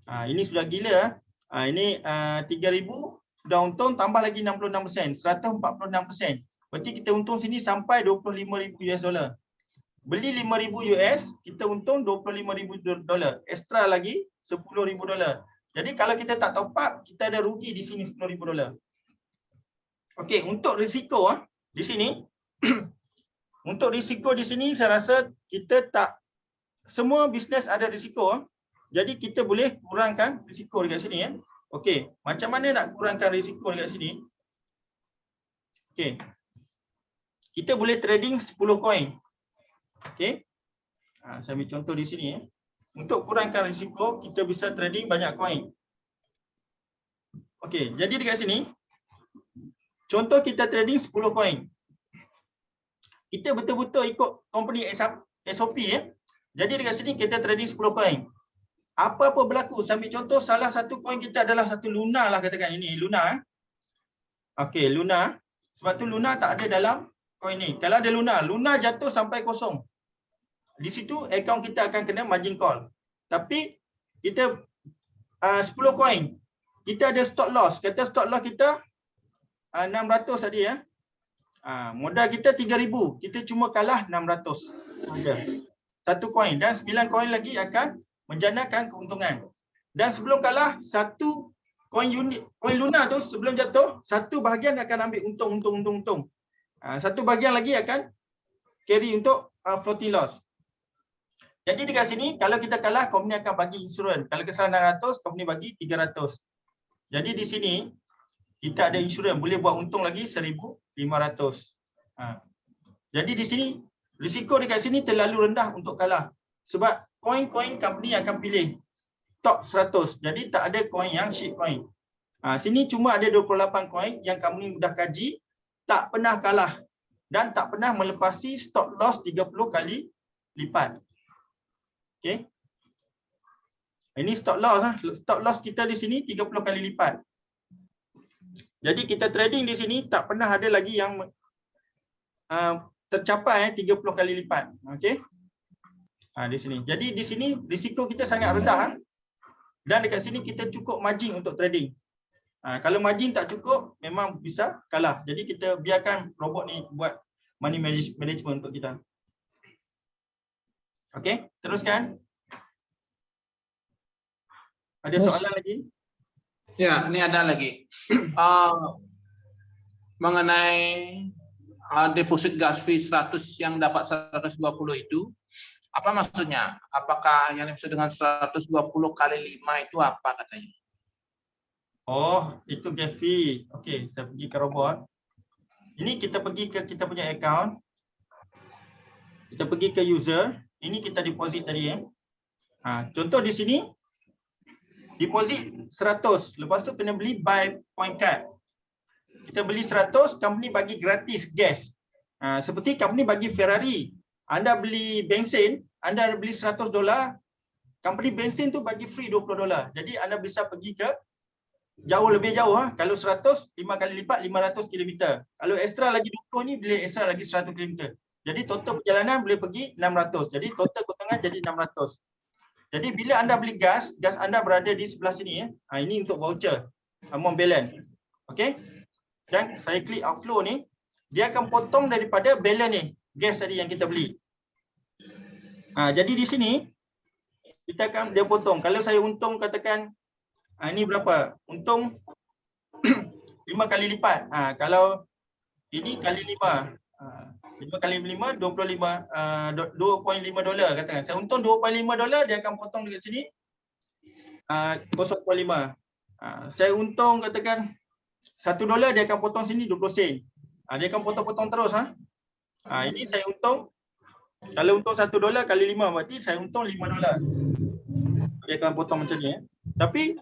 Ini sudah gila. Ini 3,000 sudah untung tambah lagi 66%, 146%. Berarti kita untung sini sampai $25,000. Beli $5,000, kita untung $25,000. Ekstra lagi $10,000. Jadi kalau kita tak top up, kita ada rugi di sini $10,000. Okey, untuk risiko di sini untuk risiko di sini saya rasa kita tak, semua bisnes ada risiko. Jadi kita boleh kurangkan risiko dekat sini Okey, macam mana nak kurangkan risiko dekat sini? Okey. Kita boleh trading 10 koin. Okey. Saya ambil contoh di sini Untuk kurangkan risiko, kita bisa trading banyak koin. Okey, jadi dekat sini contoh kita trading 10 koin. Kita betul-betul ikut company SOP Jadi dekat sini kita trading 10 koin. Apa-apa berlaku, saya ambil contoh salah satu koin kita adalah satu Luna lah, katakan ini Luna. Okey, Luna. Sebab tu Luna tak ada dalam koin ni. Kalau ada Luna jatuh sampai kosong. Di situ akaun kita akan kena margin call. Tapi kita 10 koin. Kita ada stop loss. Kata stop loss kita 600 tadi modal kita 3,000. Kita cuma kalah 600. Ada. Satu koin dan 9 koin lagi akan menjanakan keuntungan. Dan sebelum kalah, satu koin Luna tu sebelum jatuh, satu bahagian akan ambil untung. Satu bahagian lagi akan carry untuk floating loss. Jadi dekat sini, kalau kita kalah, company akan bagi insurans. Kalau kesalahan 600, company bagi 300. Jadi di sini, kita ada insurans. Boleh buat untung lagi 1,500. Jadi di sini, risiko dekat sini terlalu rendah untuk kalah. Sebab koin-koin company akan pilih top 100. Jadi tak ada koin yang shit coin. Sini cuma ada 28 koin yang company dah kaji, tak pernah kalah dan tak pernah melepasi stop loss 30 kali lipat. Okey. Ini stop loss. Stop loss kita di sini 30 kali lipat. Jadi kita trading di sini tak pernah ada lagi yang tercapai 30 kali lipat. Okey. Di sini. Jadi di sini risiko kita sangat rendah. Dan dekat sini kita cukup margin untuk trading. Kalau margin tak cukup, memang bisa kalah. Jadi kita biarkan robot ni buat money management untuk kita. Okey, teruskan. Ada soalan lagi? Ya, ini ada lagi. Mengenai deposit gas fee 100 yang dapat 120 itu, apa maksudnya? Apakah yang dimaksud dengan 120 kali 5 itu apa katanya? Oh, itu gas fee. Okey, saya pergi ke robot. Ini kita pergi ke kita punya account. Kita pergi ke user. Ini kita deposit tadi ya. Contoh di sini deposit 100. Lepas tu kena beli by point card. Kita beli 100, company bagi gratis gas. Seperti company bagi Ferrari. Anda beli bensin, Anda beli $100, company bensin tu bagi free $20. Jadi Anda bisa pergi ke lebih jauh. Kalau 100, 5 kali lipat 500 km. Kalau extra lagi 20 ni boleh extra lagi 100 km. Jadi total perjalanan boleh pergi 600. Jadi total keuntungan jadi 600. Jadi bila Anda beli gas Anda berada di sebelah sini. Ini untuk voucher, amount balance. Okey. Dan saya klik outflow ni, dia akan potong daripada balance ni, gas tadi yang kita beli. Jadi di sini kita akan dia potong. Kalau saya untung katakan ini berapa? Untung 5 kali lipat. Kalau ini kali 5. 5 kali 5 $2.5 katakan. Saya untung $2.5, dia akan potong dekat sini 0.5. Saya untung katakan $1, dia akan potong sini 20 sen. Dia akan potong-potong terus. Ini saya untung, kalau untung $1 kali 5 berarti saya untung $5. Dia akan potong macam ni. Tapi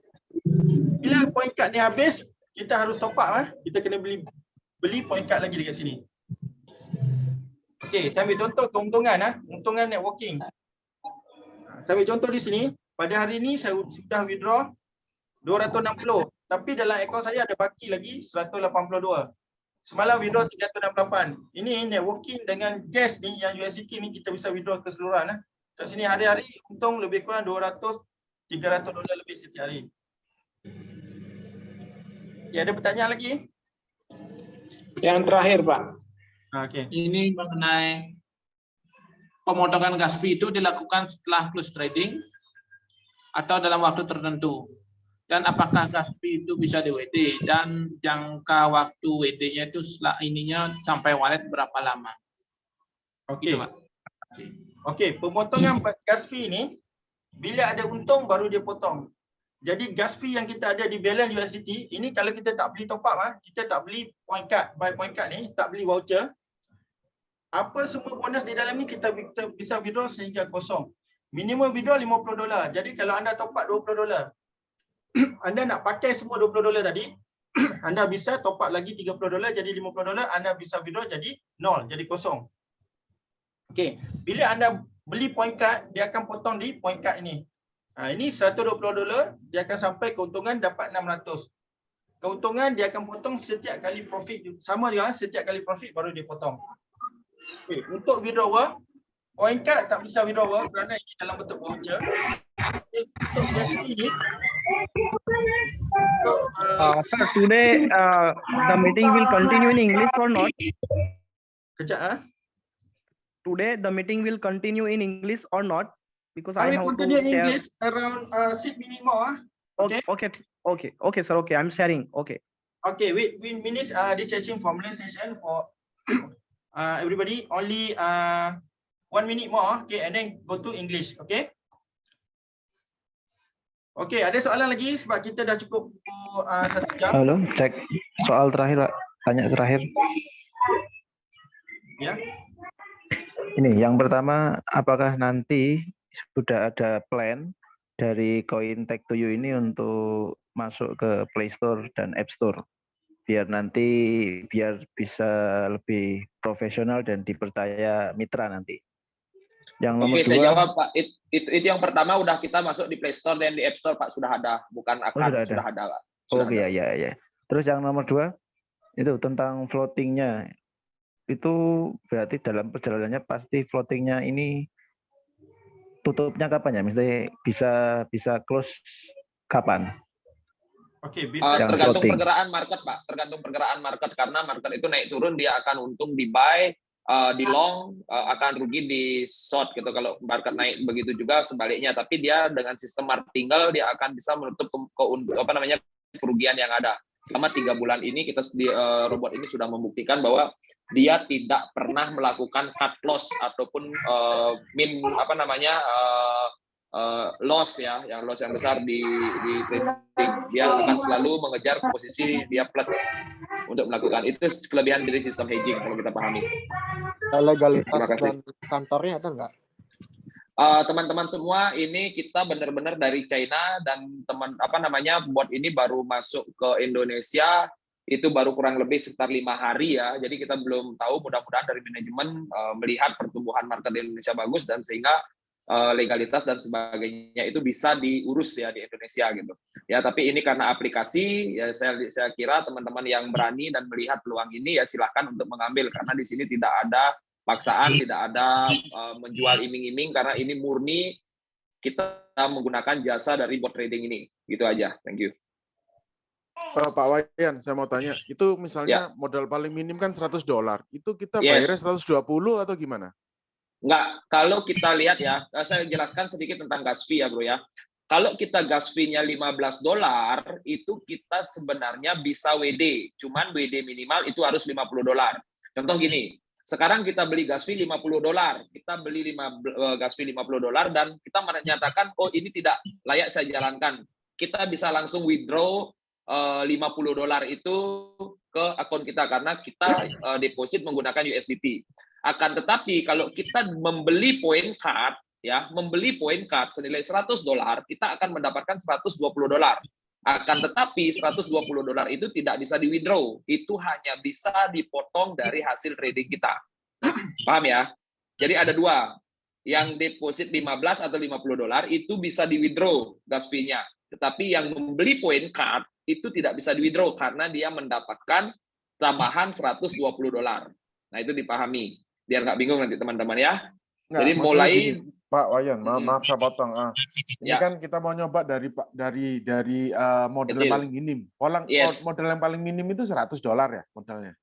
bila point card ni habis, kita harus top up. Kita kena beli point card lagi dekat sini. Okey, saya ambil contoh keuntungan. Keuntungan networking. Saya ambil contoh di sini. Pada hari ini saya sudah withdraw 260. Tapi dalam akaun saya ada baki lagi 182. Semalam withdraw 368. Ini networking dengan gas ni yang USDT ni kita bisa withdraw keseluruhan. Kat sini hari-hari untung lebih kurang $200-300 lebih setiap hari. Ya, ada pertanyaan lagi? Yang terakhir, Pak. Okey. Ini mengenai pemotongan gas fee itu dilakukan setelah close trading atau dalam waktu tertentu. Dan apakah gas fee itu bisa di WD dan jangka waktu WD-nya itu ininya sampai wallet berapa lama? Okey. Gitu, Pak. Okey, pemotongan gas fee ni bila ada untung baru dia potong. Jadi gas fee yang kita ada di balance USDT ini kalau kita tak beli top up, kita tak beli point card, buy point card ni, tak beli voucher, apa semua bonus di dalam ni kita bisa withdraw sehingga kosong. Minimum withdraw $50. Jadi kalau anda top up $20, anda nak pakai semua $20 tadi, anda bisa top up lagi $30 jadi $50, anda bisa withdraw jadi 0, jadi kosong. Okey, bila anda beli point card, dia akan potong di point card ini. Ini $120, dia akan sampai keuntungan dapat 600. Keuntungan dia akan potong setiap kali profit. Sama juga, setiap kali profit baru dia potong. Okay. Untuk withdrawal, point card tak bisa withdrawal kerana ini dalam bentuk voucher. Untuk ini, sir, today the meeting will continue in English or not? Kejap. Today the meeting will continue in English or not? Because I will have continue to share. English around 6 minutes more. Okay. Okay, sir. Okay, I'm sharing. Okay. Okay, we finish this session formula session for everybody. Only 1 minute more. Okay, and then go to English. Okay. Okay, ada soalan lagi sebab kita dah cukup 1 jam. Halo, cek soal terakhir, Pak. Tanya terakhir. Ya. Ini yang pertama, apakah nanti sudah ada plan dari Coin Tech2U ini untuk masuk ke Play Store dan App Store? biar nanti bisa lebih profesional dan dipercaya mitra nanti. Yang nomor Oke, saya 2, jawab Pak. Itu yang pertama udah kita masuk di Play Store dan di App Store Pak, sudah ada, bukan akan, sudah ada. Pak. Sudah Oke, ada. ya. Terus yang nomor 2 itu tentang floatingnya. Itu berarti dalam perjalanannya pasti floatingnya ini tutupnya kapan ya? Mesti bisa close kapan? Oke, bisa. Yang Tergantung floating. pergerakan market, Pak. Tergantung pergerakan market, karena market itu naik turun, dia akan untung di buy, di long, akan rugi di short gitu. Kalau market naik begitu juga sebaliknya. Tapi dia dengan sistem martingale dia akan bisa menutup kerugian yang ada. Selama 3 bulan ini kita di robot ini sudah membuktikan bahwa dia tidak pernah melakukan cut loss ataupun loss ya, yang loss yang besar di trading. Dia akan selalu mengejar posisi dia plus untuk melakukan itu. Kelebihan dari sistem hedging kalau kita pahami. Legalitas Terima kasih. dan kantornya ada nggak? Teman-teman semua, ini kita benar-benar dari China, dan bot ini baru masuk ke Indonesia itu baru kurang lebih sekitar 5 hari ya. Jadi kita belum tahu, mudah-mudahan dari manajemen melihat pertumbuhan market di Indonesia bagus, dan sehingga legalitas dan sebagainya itu bisa diurus ya di Indonesia gitu. Ya, tapi ini karena aplikasi ya, saya kira teman-teman yang berani dan melihat peluang ini ya silahkan untuk mengambil, karena di sini tidak ada paksaan, tidak ada menjual iming-iming, karena ini murni kita menggunakan jasa dari bot trading ini. Gitu aja. Thank you. Pak Wayan, saya mau tanya, itu misalnya modal paling minim kan $100, itu kita Yes. bayarnya 120 atau gimana? Enggak, kalau kita lihat ya, saya jelaskan sedikit tentang gas fee ya bro ya. Kalau kita gas fee-nya $15, itu kita sebenarnya bisa WD, cuman WD minimal itu harus $50. Contoh gini, sekarang kita beli gas fee $50, kita beli gas fee $50 dan kita menyatakan, oh ini tidak layak saya jalankan. Kita bisa langsung withdraw $50 itu ke akun kita, karena kita deposit menggunakan USDT. Akan tetapi kalau kita membeli point card ya, membeli point card senilai $100, kita akan mendapatkan $120. Akan tetapi $120 itu tidak bisa di withdraw, itu hanya bisa dipotong dari hasil trading kita. Paham ya? Jadi ada dua, yang deposit 15 atau $50 itu bisa di withdraw gas fee-nya, tetapi yang membeli point card itu tidak bisa di withdraw karena dia mendapatkan tambahan $120. Nah itu dipahami, biar nggak bingung nanti teman-teman ya. Nggak, Jadi maksudnya mulai gini, Pak Wayan, maaf saya potong. Ini Ya. kan kita mau nyoba dari model Betul. yang paling minim. Yes. Model yang paling minim itu $100 ya modalnya.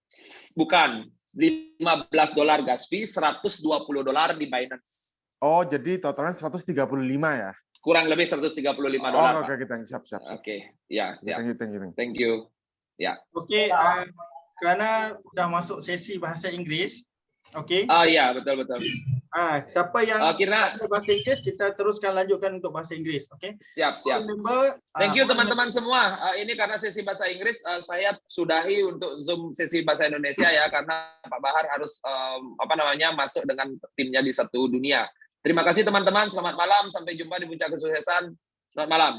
Bukan, $15 gas fee, $120 di Binance. Oh, jadi totalnya 135 ya? Kurang lebih $135. Oke, kita siap. Oke, ya siap. Thank you. Thank you. Ya. Oke, kerana dah masuk sesi bahasa Inggeris, oke. Iya, betul. Siapa yang Kira bahasa Inggeris, kita teruskan lanjutkan untuk bahasa Inggris, oke? siap. Remember, Thank you teman-teman semua. Ini karena sesi bahasa Inggris, saya sudahi untuk Zoom sesi bahasa Indonesia ya, karena Pak Bahar harus masuk dengan timnya di satu dunia. Terima kasih teman-teman. Selamat malam. Sampai jumpa di Puncak Kesuksesan. Selamat malam.